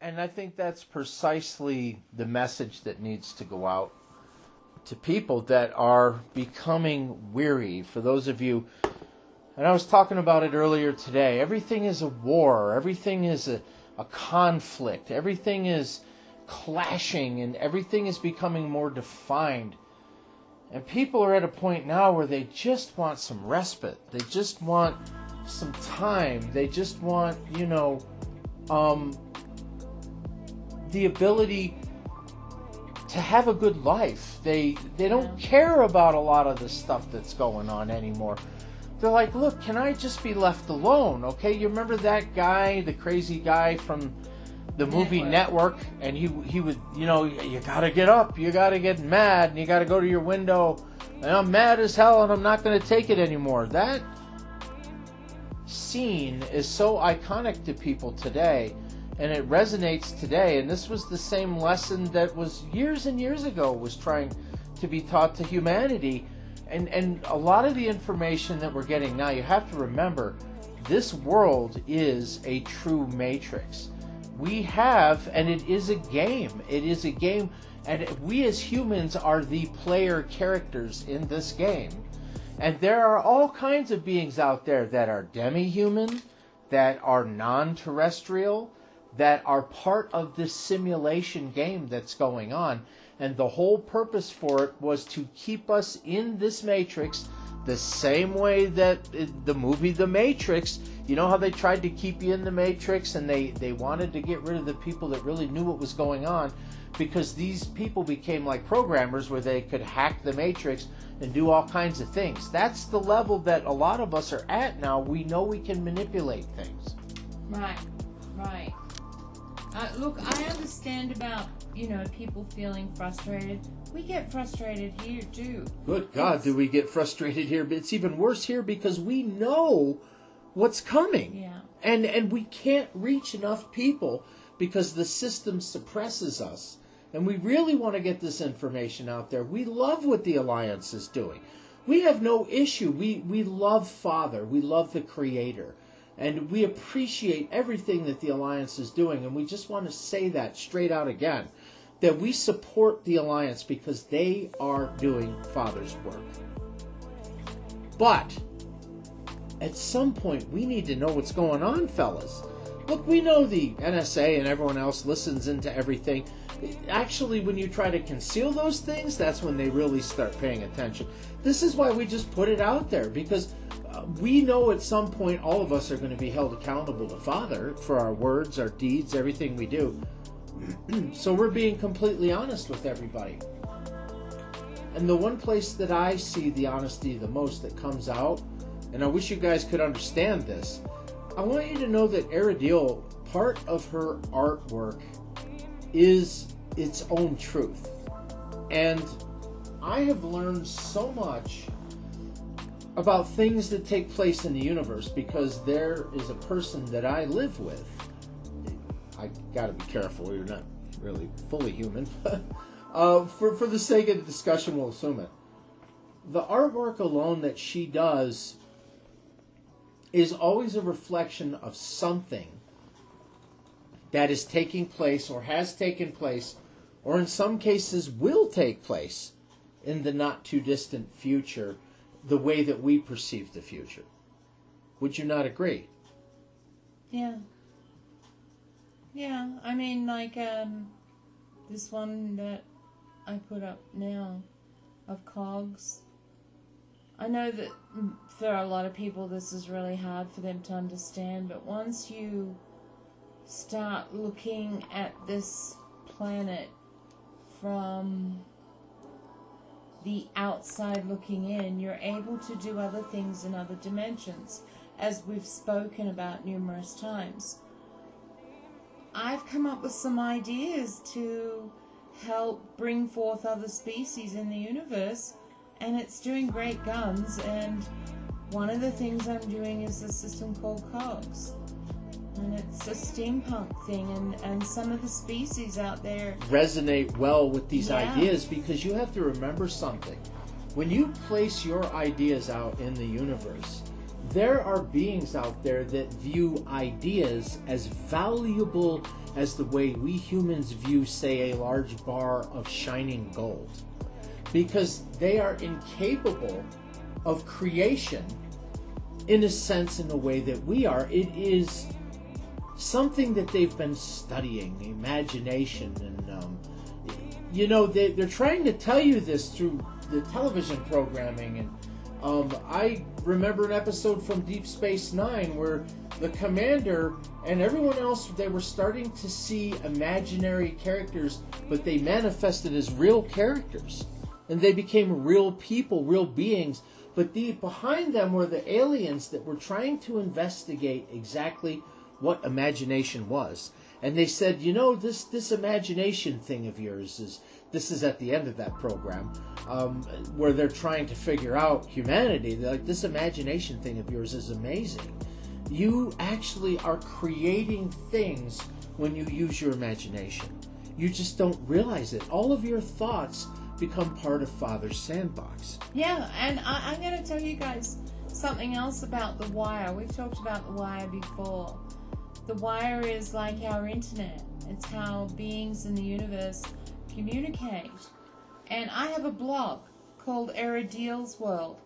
And I think that's precisely the message that needs to go out to people that are becoming weary. For those of you, and I was talking about it earlier today, everything is a war, everything is a conflict, everything is clashing, and everything is becoming more defined. And people are at a point now where they just want some respite. They just want some time. They just want, the ability to have a good life. They don't care about a lot of the stuff that's going on anymore. They're like, look, can I just be left alone? Okay, you remember that guy, the crazy guy from the movie Network, and he would, you gotta get up, you gotta get mad, and you gotta go to your window, and I'm mad as hell, and I'm not gonna take it anymore. That scene is so iconic to people today, and it resonates today, and this was the same lesson that was years and years ago was trying to be taught to humanity, and a lot of the information that we're getting now, you have to remember, this world is a true matrix. We have, and it is a game. It is a game, and we as humans are the player characters in this game. And there are all kinds of beings out there that are demi-human, that are non-terrestrial, that are part of this simulation game that's going on. And the whole purpose for it was to keep us in this matrix the same way that the movie The Matrix, you know how they tried to keep you in the matrix, and they wanted to get rid of the people that really knew what was going on, because these people became like programmers where they could hack the matrix and do all kinds of things. That's the level that a lot of us are at now. We know we can manipulate things. Right. Look, I understand about, people feeling frustrated. We get frustrated here, too. Good God, do we get frustrated here? But it's even worse here because we know what's coming. Yeah. And we can't reach enough people because the system suppresses us. And we really want to get this information out there. We love what the Alliance is doing. We have no issue. We love Father. We love the Creator. And we appreciate everything that the Alliance is doing. And we just want to say that straight out again, that we support the Alliance because they are doing Father's work. But at some point, we need to know what's going on, fellas. Look, we know the NSA and everyone else listens into everything. Actually, when you try to conceal those things, that's when they really start paying attention. This is why we just put it out there, because we know at some point all of us are going to be held accountable to Father for our words, our deeds, everything we do. So we're being completely honest with everybody. And the one place that I see the honesty the most that comes out, and I wish you guys could understand this, I want you to know that Aradil, part of her artwork is its own truth. And I have learned so much about things that take place in the universe because there is a person that I live with. I gotta be careful, you're not really fully human. For the sake of the discussion, we'll assume it. The artwork alone that she does is always a reflection of something that is taking place or has taken place, or in some cases will take place in the not too distant future, the way that we perceive the future. Would you not agree? Yeah. Yeah, I mean, like, this one that I put up now of cogs. I know that for a lot of people this is really hard for them to understand, but once you start looking at this planet from the outside looking in, you're able to do other things in other dimensions, as we've spoken about numerous times. I've come up with some ideas to help bring forth other species in the universe, and it's doing great guns, and one of the things I'm doing is a system called cogs. And it's a steampunk thing, and some of the species out there resonate well with these ideas, because you have to remember something. When you place your ideas out in the universe, there are beings out there that view ideas as valuable as the way we humans view, say, a large bar of shining gold. Because they are incapable of creation in a sense, in the way that we are. It is something that they've been studying, imagination, and they're trying to tell you this through the television programming. And I remember an episode from Deep Space Nine where the commander and everyone else, they were starting to see imaginary characters, but they manifested as real characters, and they became real people, real beings. But behind them were the aliens that were trying to investigate exactly what imagination was. And they said, this imagination thing of yours this is at the end of that program, where they're trying to figure out humanity. They're like, this imagination thing of yours is amazing. You actually are creating things when you use your imagination. You just don't realize it. All of your thoughts become part of Father's sandbox. Yeah, and I'm going to tell you guys something else about the wire. We've talked about the wire before. The wire is like our internet. It's how beings in the universe communicate. And I have a blog called Eridiel's World,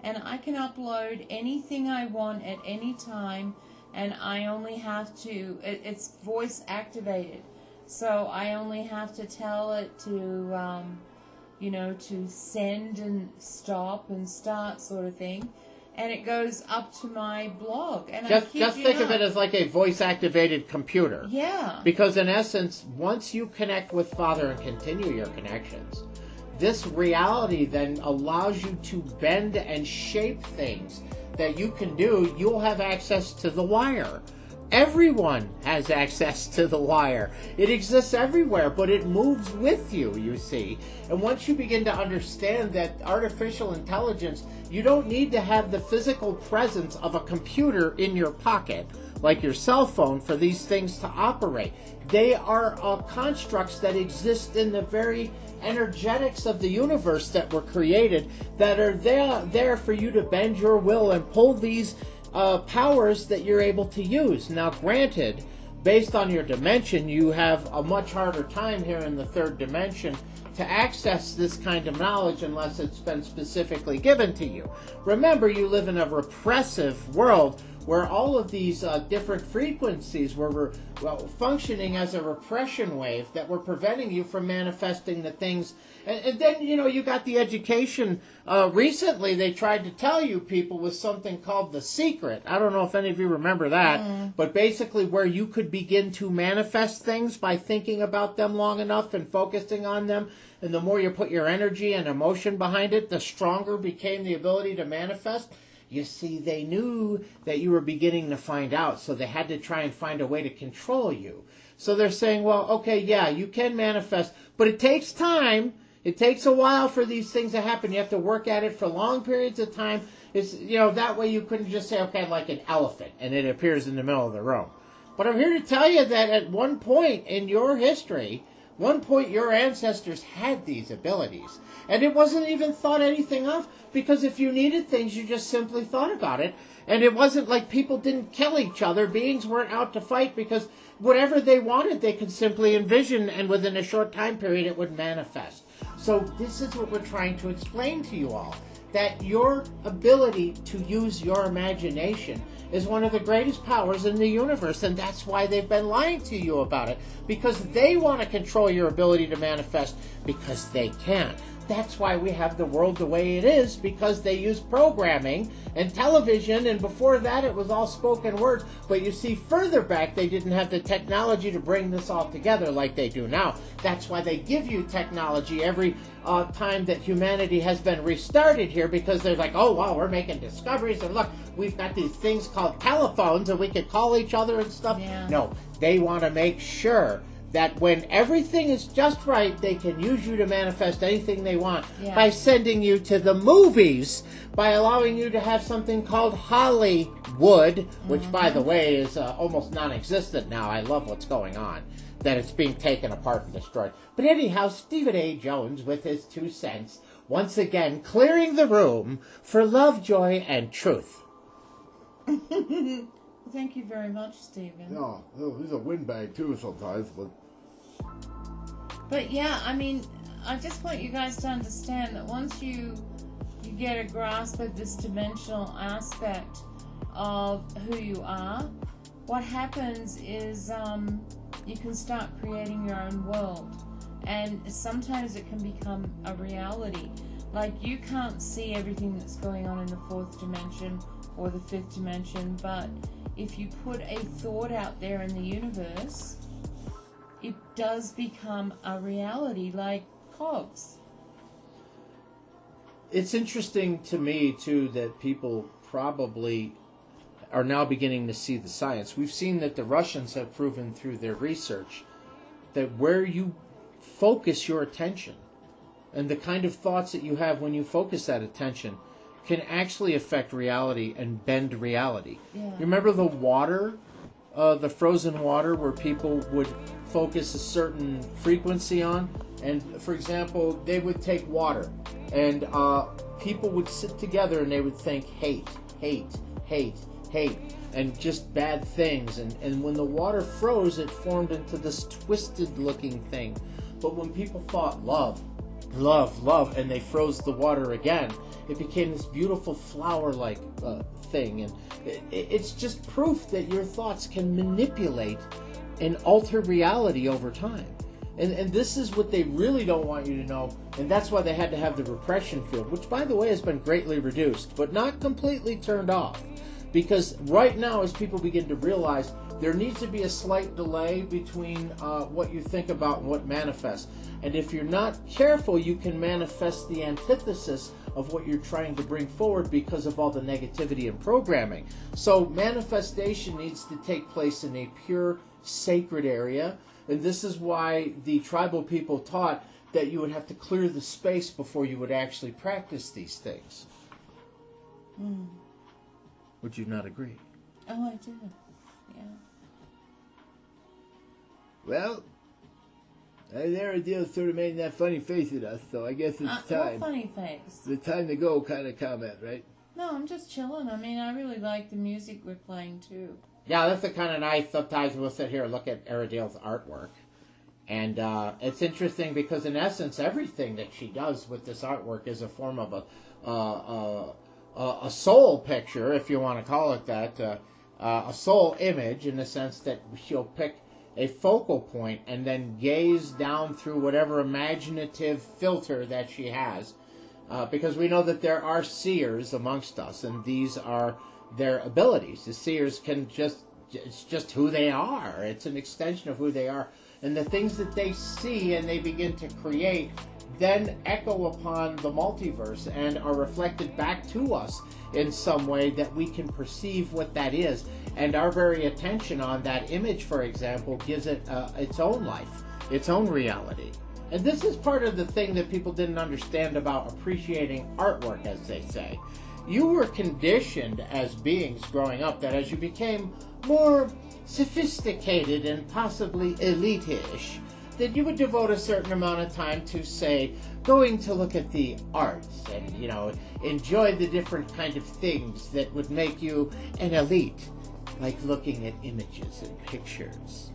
and I can upload anything I want at any time, and I only have to, it's voice activated, so I only have to tell it to to send and stop and start, sort of thing, and it goes up to my blog. And just think of it as like a voice-activated computer. Yeah. Because in essence, once you connect with Father and continue your connections, this reality then allows you to bend and shape things that you can do. You'll have access to the wire. Everyone has access to the wire. It exists everywhere, but it moves with you, you see. And once you begin to understand that artificial intelligence, you don't need to have the physical presence of a computer in your pocket, like your cell phone, for these things to operate. They are constructs that exist in the very energetics of the universe that were created, that are there for you to bend your will and pull these powers that you're able to use. Now, granted, based on your dimension, you have a much harder time here in the third dimension to access this kind of knowledge unless it's been specifically given to you. Remember, you live in a repressive world where all of these different frequencies were functioning as a repression wave that were preventing you from manifesting the things. And then, you got the education. Recently, they tried to tell you people with something called The Secret. I don't know if any of you remember that, but basically where you could begin to manifest things by thinking about them long enough and focusing on them. And the more you put your energy and emotion behind it, the stronger became the ability to manifest. You see, they knew that you were beginning to find out, so they had to try and find a way to control you. So they're saying, well, okay, yeah, you can manifest, but it takes time. It takes a while for these things to happen. You have to work at it for long periods of time. It's, that way you couldn't just say, okay, like an elephant, and it appears in the middle of the room. But I'm here to tell you that at one point in your history, your ancestors had these abilities. And it wasn't even thought anything of, because if you needed things, you just simply thought about it. And it wasn't like people didn't kill each other. Beings weren't out to fight, because whatever they wanted, they could simply envision, and within a short time period, it would manifest. So this is what we're trying to explain to you all, that your ability to use your imagination is one of the greatest powers in the universe, and that's why they've been lying to you about it, because they want to control your ability to manifest, because they can. That's why we have the world the way it is, because they use programming and television, and before that it was all spoken words. But you see, further back, they didn't have the technology to bring this all together like they do now. That's why they give you technology every time that humanity has been restarted here, because they're like, oh, wow, we're making discoveries, and look, we've got these things called telephones, and we can call each other and stuff. Yeah. No, they want to make sure that when everything is just right, they can use you to manifest anything they want by sending you to the movies, by allowing you to have something called Hollywood, which, by the way, is almost non-existent now. I love what's going on, that it's being taken apart and destroyed. But anyhow, Stephen A. Jones, with his 2 cents, once again clearing the room for love, joy, and truth. Well, thank you very much, Stephen. No, he's a windbag too sometimes, But yeah, I mean, I just want you guys to understand that once you get a grasp of this dimensional aspect of who you are, what happens is you can start creating your own world. And sometimes it can become a reality. Like, you can't see everything that's going on in the fourth dimension or the fifth dimension, but if you put a thought out there in the universe, it does become a reality, like cogs. It's interesting to me, too, that people probably are now beginning to see the science. We've seen that the Russians have proven through their research that where you focus your attention and the kind of thoughts that you have when you focus that attention can actually affect reality and bend reality. Yeah. You remember the water, the frozen water, where people would focus a certain frequency on? And, for example, they would take water, and people would sit together and they would think hate, hate, hate, hate, and just bad things. And when the water froze, it formed into this twisted-looking thing. But when people thought love, love, love, and they froze the water again, it became this beautiful flower-like thing. And it's just proof that your thoughts can manipulate and alter reality over time. And this is what they really don't want you to know, and that's why they had to have the repression field, which, by the way, has been greatly reduced, but not completely turned off. Because right now, as people begin to realize, there needs to be a slight delay between what you think about and what manifests. And if you're not careful, you can manifest the antithesis of what you're trying to bring forward because of all the negativity and programming. So manifestation needs to take place in a pure, sacred area. And this is why the tribal people taught that you would have to clear the space before you would actually practice these things. Mm. Would you not agree? Oh, I do. Yeah. Well, I never deal sort of made that funny face at us, so I guess it's time. What funny face? The time to go kind of comment, right? No, I'm just chilling. I mean, I really like the music we're playing, too. Yeah, that's the kind of nice. Sometimes we'll sit here and look at Aradale's artwork. And it's interesting because, in essence, everything that she does with this artwork is a form of a soul picture, if you want to call it that, a soul image, in the sense that she'll pick a focal point and then gaze down through whatever imaginative filter that she has. Because we know that there are seers amongst us, and these are their abilities. The seers can it's just who they are. It's an extension of who they are. And the things that they see and they begin to create then echo upon the multiverse and are reflected back to us in some way that we can perceive what that is. And our very attention on that image, for example, gives it its own life, its own reality. And this is part of the thing that people didn't understand about appreciating artwork, as they say. You were conditioned as beings growing up that as you became more sophisticated and possibly elite-ish, that you would devote a certain amount of time to, say, going to look at the arts and, enjoy the different kind of things that would make you an elite, like looking at images and pictures,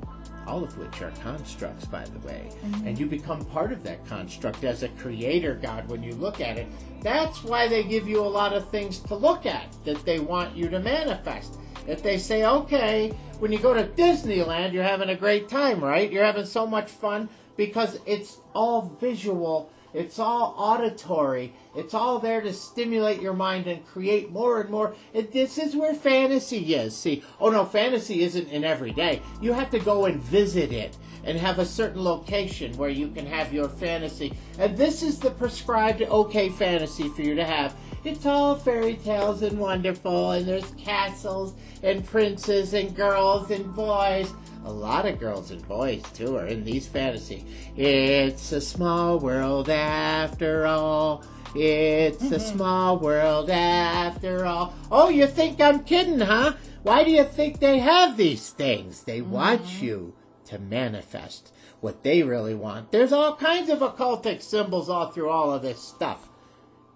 all of which are constructs, by the way. Mm-hmm. And you become part of that construct as a creator god when you look at it. That's why they give you a lot of things to look at that they want you to manifest. If they say, okay, when you go to Disneyland, you're having a great time, right? You're having so much fun because it's all visual, it's all auditory, it's all there to stimulate your mind and create more and more. This is where fantasy is. See, oh no, fantasy isn't in every day. You have to go and visit it and have a certain location where you can have your fantasy. And this is the prescribed okay fantasy for you to have. It's all fairy tales and wonderful, and there's castles and princes and girls and boys. A lot of girls and boys, too, are in these fantasy. It's a small world after all. It's a small world after all. Oh, you think I'm kidding, huh? Why do you think they have these things? They want you to manifest what they really want. There's all kinds of occultic symbols all through all of this stuff.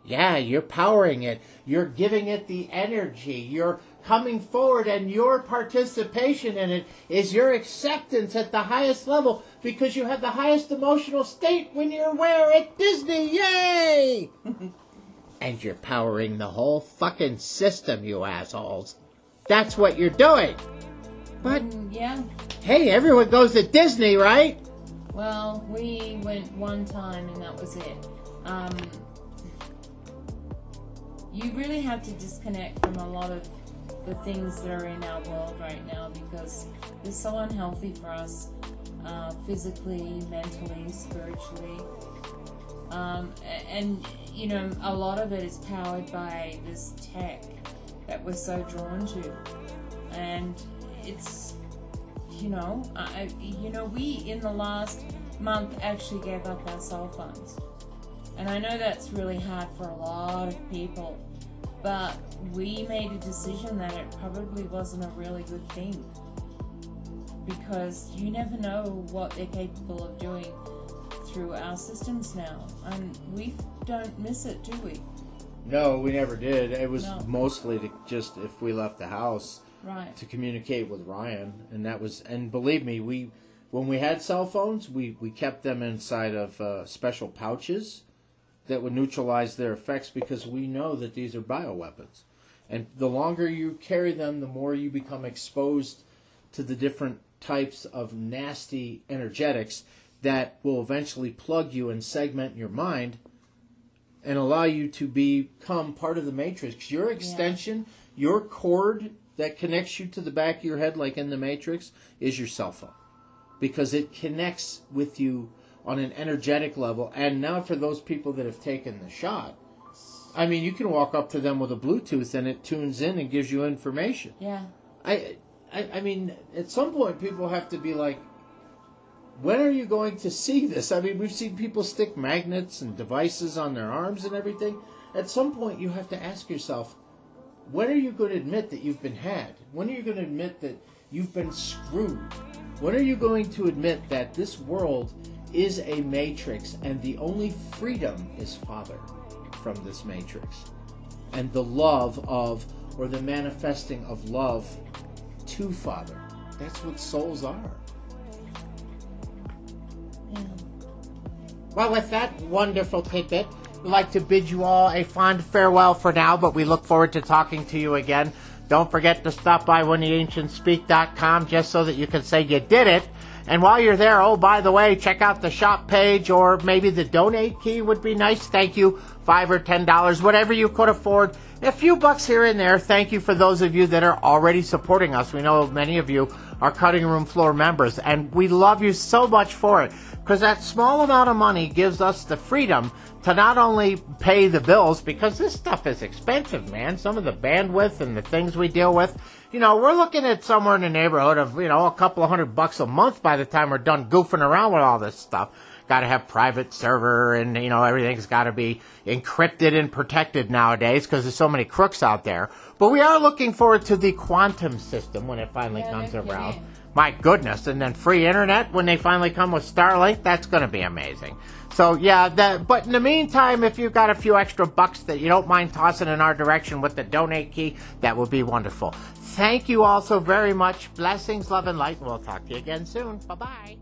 Yeah, you're powering it. You're giving it the energy. You're coming forward, and your participation in it is your acceptance at the highest level, because you have the highest emotional state when you're where? At Disney. Yay! And you're powering the whole fucking system, you assholes. That's what you're doing. But, yeah. hey, everyone goes to Disney, right? Well, we went one time and that was it. You really have to disconnect from a lot of the things that are in our world right now, because they're so unhealthy for us, physically, mentally, spiritually. And, you know, a lot of it is powered by this tech that we're so drawn to. And it's, you know, we in the last month actually gave up our cell phones. And I know that's really hard for a lot of people, but we made a decision that it probably wasn't a really good thing, because you never know what they're capable of doing through our systems now, and we don't miss it, do we? No, we never did. It was No. mostly to just, if we left the house, Right. to communicate with Ryan, and that was, and believe me, when we had cell phones, we kept them inside of special pouches that would neutralize their effects, because we know that these are bioweapons. And the longer you carry them, the more you become exposed to the different types of nasty energetics that will eventually plug you and segment your mind and allow you to become part of the matrix. Your extension, your cord that connects you to the back of your head, like in the Matrix, is your cell phone, because it connects with you on an energetic level. And now for those people that have taken the shot, I mean, you can walk up to them with a Bluetooth and it tunes in and gives you information. Yeah. I mean, at some point people have to be like, when are you going to see this? I mean, we've seen people stick magnets and devices on their arms and everything. At some point you have to ask yourself, when are you going to admit that you've been had? When are you going to admit that you've been screwed? When are you going to admit that this world is a matrix and the only freedom is Father from this matrix? And the love of, or the manifesting of love to Father. That's what souls are. Yeah. Well, with that wonderful tidbit, we'd like to bid you all a fond farewell for now, but we look forward to talking to you again. Don't forget to stop by whentheancientspeak.com just so that you can say you did it. And while you're there, oh, by the way, check out the shop page, or maybe the donate key would be nice. Thank you. $5 or $10, whatever you could afford. A few bucks here and there. Thank you for those of you that are already supporting us. We know many of you are Cutting Room Floor members, and we love you so much for it, because that small amount of money gives us the freedom to not only pay the bills, because this stuff is expensive, man. Some of the bandwidth and the things we deal with, you know, we're looking at somewhere in the neighborhood of, you know, a couple of $100 a month by the time we're done goofing around with all this stuff. Got to have private server, and, you know, everything's got to be encrypted and protected nowadays because there's so many crooks out there. But we are looking forward to the quantum system when it finally comes around. My goodness. And then free internet when they finally come with Starlink. That's going to be amazing. So, yeah, but in the meantime, if you've got a few extra bucks that you don't mind tossing in our direction with the donate key, that would be wonderful. Thank you all so very much. Blessings, love, and light. We'll talk to you again soon. Bye-bye.